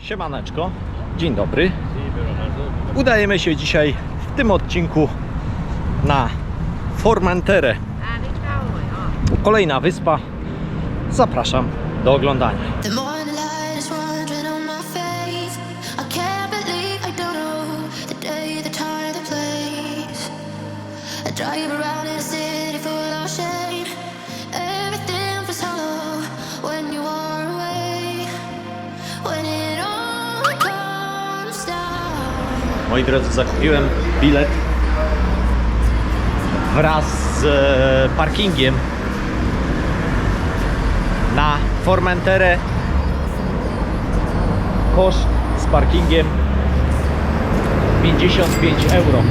Siemaneczko, dzień dobry. Udajemy się dzisiaj w tym odcinku na Formenterę. Kolejna wyspa. Zapraszam do oglądania. Moi drodzy, zakupiłem bilet wraz z parkingiem na Formenterę. Koszt z parkingiem 55 euro.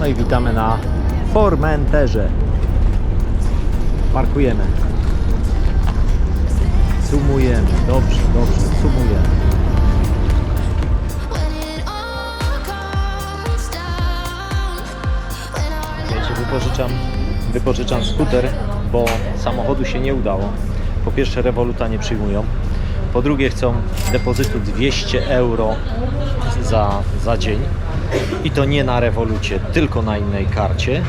No i witamy na Formenterze. Parkujemy. Sumujemy. Dobrze, sumujemy. Wiecie, wypożyczam skuter, bo samochodu się nie udało. Po pierwsze, Revoluta nie przyjmują. Po drugie, chcą depozytu 200 euro za dzień. I to nie na Revolucie, tylko na innej karcie.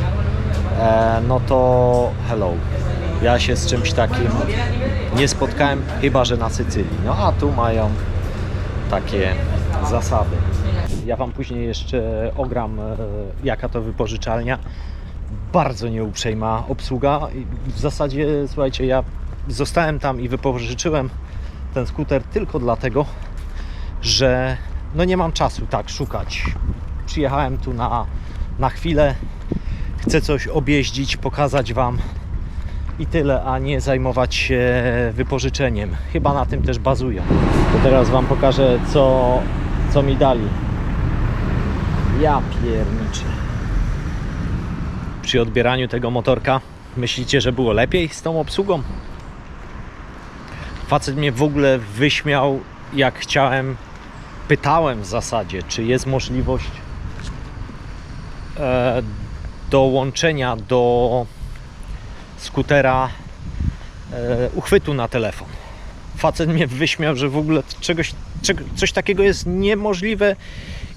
No to hello. Ja się z czymś takim nie spotkałem, chyba że na Sycylii. No a tu mają takie zasady. Ja Wam później jeszcze ogram, jaka to wypożyczalnia. Bardzo nieuprzejma obsługa. W zasadzie, słuchajcie, ja zostałem tam i wypożyczyłem ten skuter tylko dlatego, że no nie mam czasu tak szukać. Przyjechałem tu na chwilę, chcę coś objeździć, pokazać Wam i tyle, a nie zajmować się wypożyczeniem. Chyba na tym też bazują. To teraz Wam pokażę, co mi dali. Ja pierniczę. Przy odbieraniu tego motorka myślicie, że było lepiej z tą obsługą? Facet mnie w ogóle wyśmiał, jak pytałem w zasadzie, czy jest możliwość dołączenia do skutera uchwytu na telefon. Facet mnie wyśmiał, że w ogóle coś takiego jest niemożliwe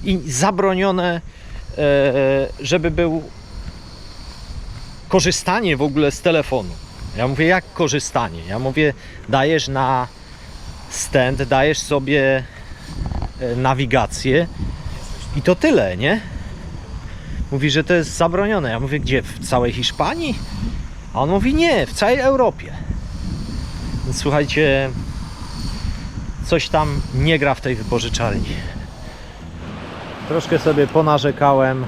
i zabronione, żeby był korzystanie w ogóle z telefonu. Ja mówię, jak korzystanie? Ja mówię, dajesz na stand, dajesz sobie nawigację i to tyle, nie? Mówi, że to jest zabronione. Ja mówię, gdzie? W całej Hiszpanii? A on mówi, nie, w całej Europie. Więc słuchajcie, coś tam nie gra w tej wypożyczalni. Troszkę sobie ponarzekałem,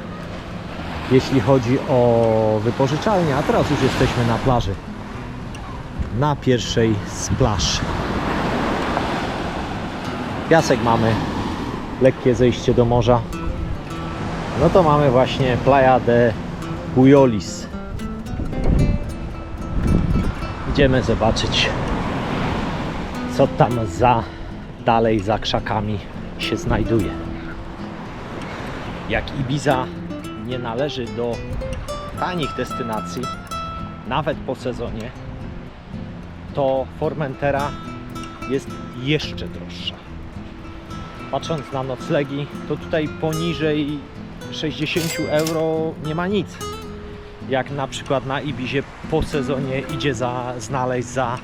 jeśli chodzi o wypożyczalnię, a teraz już jesteśmy na plaży. Na pierwszej z plaż. Piasek mamy, lekkie zejście do morza. No to mamy właśnie Playa de Pujolis. Idziemy zobaczyć, co tam dalej za krzakami się znajduje. Jak Ibiza nie należy do tanich destynacji, nawet po sezonie, to Formentera jest jeszcze droższa. Patrząc na noclegi, to tutaj poniżej 60 euro nie ma nic. Jak na przykład na Ibizie po sezonie idzie znaleźć za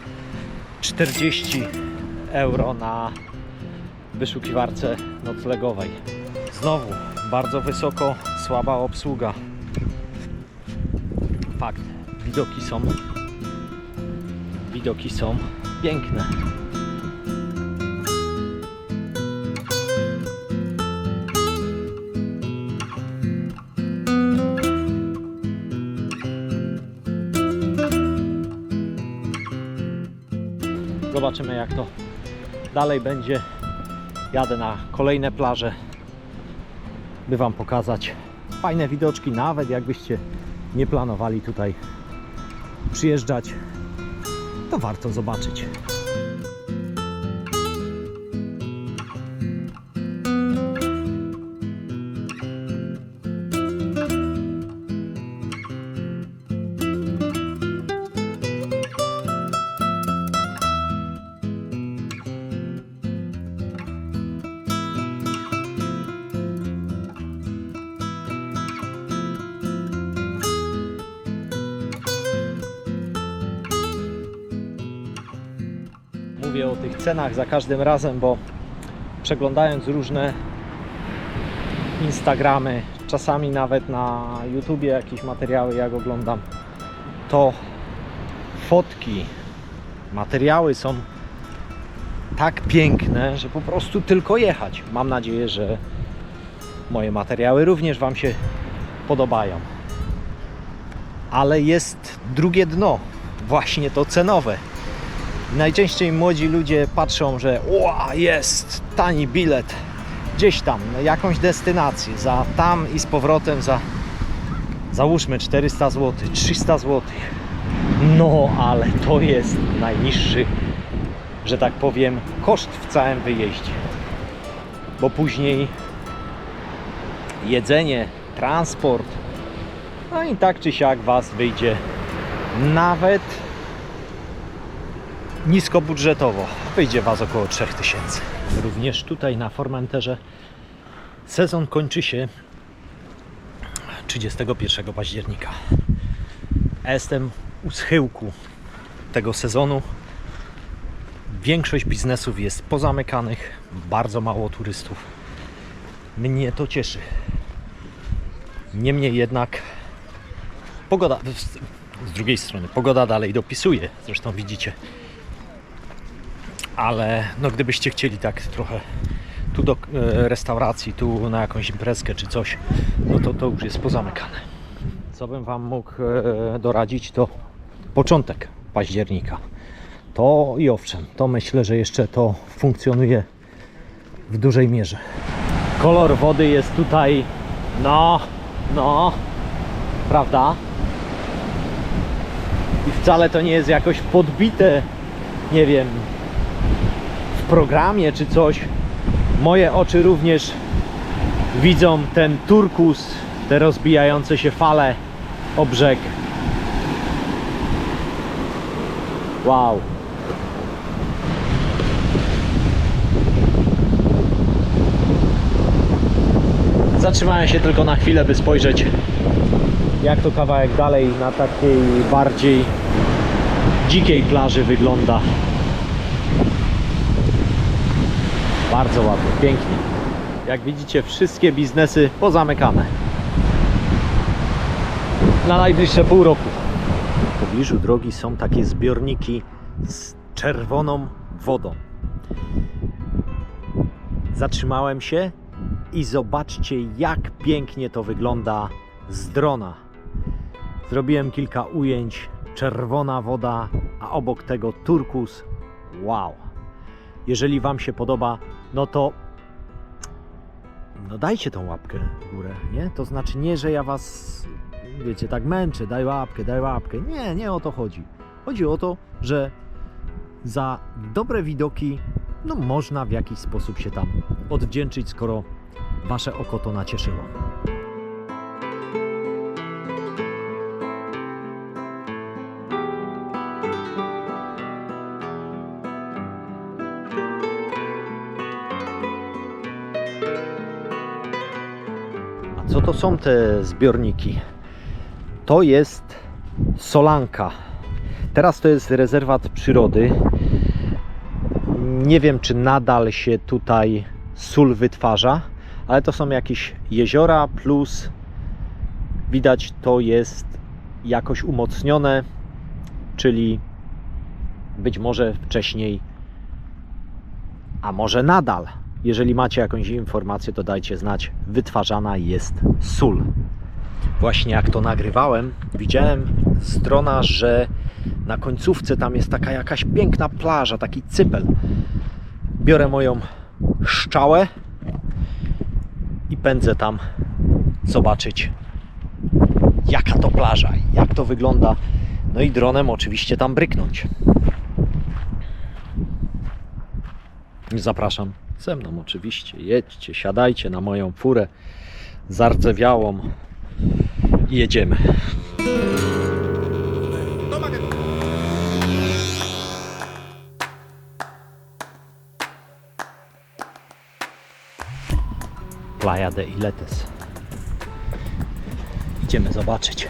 40 euro na wyszukiwarce noclegowej. Znowu bardzo wysoko, słaba obsługa. Fakt, widoki są piękne. Zobaczymy, jak to dalej będzie. Jadę na kolejne plaże, by Wam pokazać fajne widoczki, nawet jakbyście nie planowali tutaj przyjeżdżać, to warto zobaczyć. mówię o tych cenach za każdym razem, bo przeglądając różne Instagramy, czasami nawet na YouTubie jakieś materiały jak oglądam, to fotki, materiały są tak piękne, że po prostu tylko jechać. Mam nadzieję, że moje materiały również Wam się podobają. Ale jest drugie dno, właśnie to cenowe. Najczęściej młodzi ludzie patrzą, że jest tani bilet gdzieś tam, na jakąś destynację, za tam i z powrotem za, załóżmy 400 zł, 300 zł. No, ale to jest najniższy, że tak powiem, koszt w całym wyjeździe. Bo później jedzenie, transport, no i tak czy siak Was wyjdzie nawet niskobudżetowo. Wyjdzie Was około 3000. Również tutaj na Formenterze sezon kończy się 31 października. Ja jestem u schyłku tego sezonu. Większość biznesów jest pozamykanych, bardzo mało turystów. Mnie to cieszy. Niemniej jednak pogoda, z drugiej strony pogoda dalej dopisuje, zresztą widzicie. Ale no gdybyście chcieli tak trochę tu do restauracji, tu na jakąś imprezkę czy coś, no to już jest pozamykane. Co bym Wam mógł doradzić, to początek października. To i owszem, to myślę, że jeszcze to funkcjonuje w dużej mierze. Kolor wody jest tutaj, no, prawda? I wcale to nie jest jakoś podbite, nie wiem, w programie czy coś. Moje oczy również widzą ten turkus, te rozbijające się fale o brzeg. Wow. Zatrzymałem się tylko na chwilę, by spojrzeć, jak to kawałek dalej na takiej bardziej dzikiej plaży wygląda. Bardzo ładnie, pięknie. Jak widzicie, wszystkie biznesy pozamykane na najbliższe pół roku. W pobliżu drogi są takie zbiorniki z czerwoną wodą. Zatrzymałem się i zobaczcie, jak pięknie to wygląda z drona. Zrobiłem kilka ujęć, czerwona woda, a obok tego turkus. Wow! Jeżeli Wam się podoba, no to dajcie tą łapkę w górę, nie? To znaczy nie, że ja Was, wiecie, tak męczę, daj łapkę, daj łapkę. Nie o to chodzi. Chodzi o to, że za dobre widoki, no można w jakiś sposób się tam odwdzięczyć, skoro Wasze oko to nacieszyło. A co to są te zbiorniki? To jest Solanka. Teraz to jest rezerwat przyrody. Nie wiem, czy nadal się tutaj sól wytwarza, ale to są jakieś jeziora, plus widać, to jest jakoś umocnione, czyli być może wcześniej, a może nadal, jeżeli macie jakąś informację, to dajcie znać, wytwarzana jest sól. Właśnie jak to nagrywałem, widziałem z drona, że na końcówce tam jest taka jakaś piękna plaża, taki cypel. Biorę moją szczałę i pędzę tam zobaczyć, jaka to plaża, jak to wygląda. No i dronem oczywiście tam bryknąć. Zapraszam ze mną oczywiście. Jedźcie, siadajcie na moją furę zardzewiałą i jedziemy. Playa de Iletes. Idziemy zobaczyć,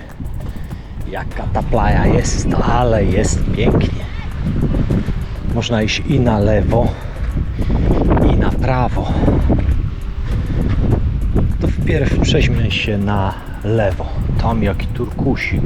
jaka ta playa jest, ale jest pięknie. można iść i na lewo, i na prawo. To wpierw przejdźmy się na lewo. Tam jaki turkusik.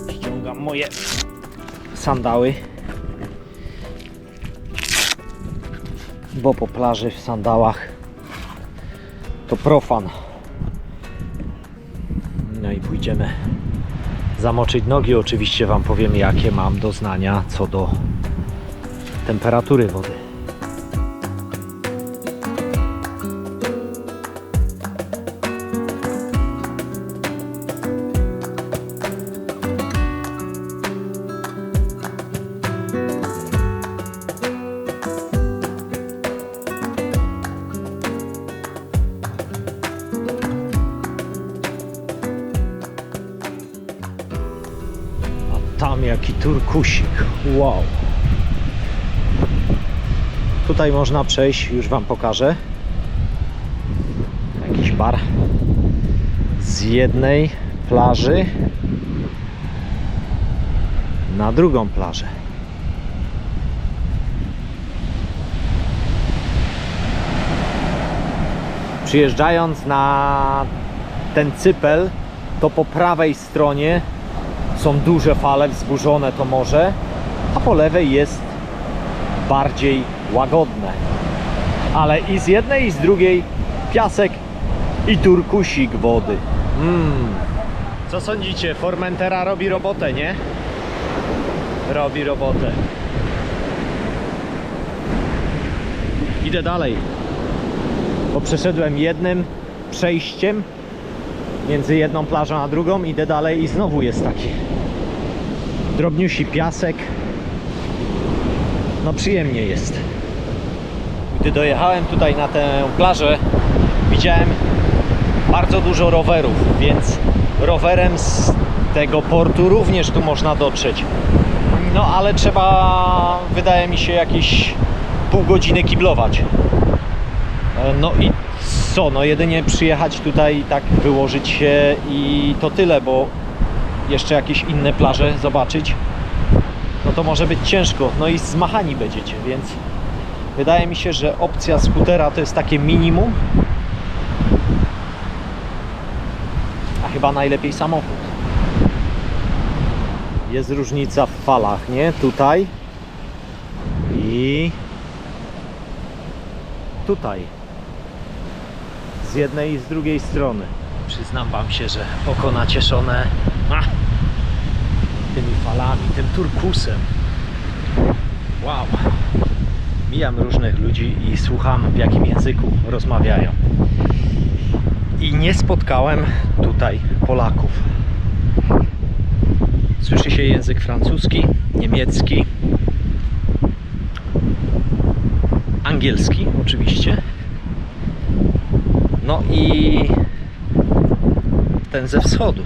Ściągam moje sandały, bo po plaży w sandałach to profan. No i pójdziemy zamoczyć nogi. Oczywiście Wam powiem, jakie mam doznania co do temperatury wody. Tam jaki turkusik, wow. Tutaj można przejść, już Wam pokażę. Jakiś bar z jednej plaży na drugą plażę. Przyjeżdżając na ten cypel, to po prawej stronie są duże fale, wzburzone to morze, a po lewej jest bardziej łagodne. Ale i z jednej, i z drugiej piasek i turkusik wody. Co sądzicie? Formentera robi robotę, nie? Robi robotę. Idę dalej, bo przeszedłem jednym przejściem między jedną plażą a drugą, idę dalej i znowu jest taki drobniusi piasek. No przyjemnie jest. Gdy dojechałem tutaj na tę plażę, widziałem bardzo dużo rowerów, więc rowerem z tego portu również tu można dotrzeć. No ale trzeba, wydaje mi się, jakieś pół godziny kiblować. No i co, no jedynie przyjechać tutaj, tak wyłożyć się i to tyle, bo jeszcze jakieś inne plaże zobaczyć, no to może być ciężko, no i zmachani będziecie, więc wydaje mi się, że opcja skutera to jest takie minimum, a chyba najlepiej samochód. Jest różnica w falach, nie? Tutaj i tutaj. Z jednej i z drugiej strony. Przyznam Wam się, że oko nacieszone tymi falami, tym turkusem. Wow. Mijam różnych ludzi i słucham, w jakim języku rozmawiają. I nie spotkałem tutaj Polaków. Słyszy się język francuski, niemiecki, angielski oczywiście. No i ten ze wschodu.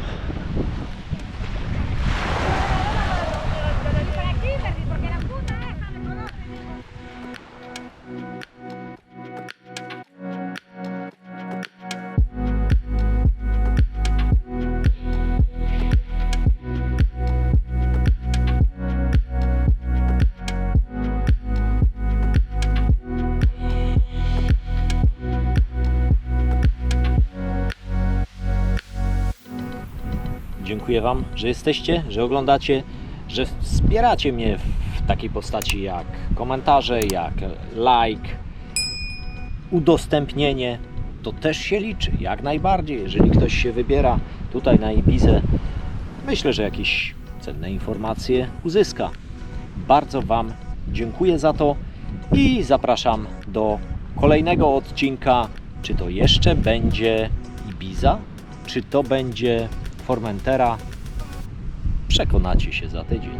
Dziękuję Wam, że jesteście, że oglądacie, że wspieracie mnie w takiej postaci jak komentarze, jak like, udostępnienie. To też się liczy, jak najbardziej. Jeżeli ktoś się wybiera tutaj na Ibizę, myślę, że jakieś cenne informacje uzyska. Bardzo Wam dziękuję za to i zapraszam do kolejnego odcinka. Czy to jeszcze będzie Ibiza, czy to będzie Formentera, przekonacie się za tydzień.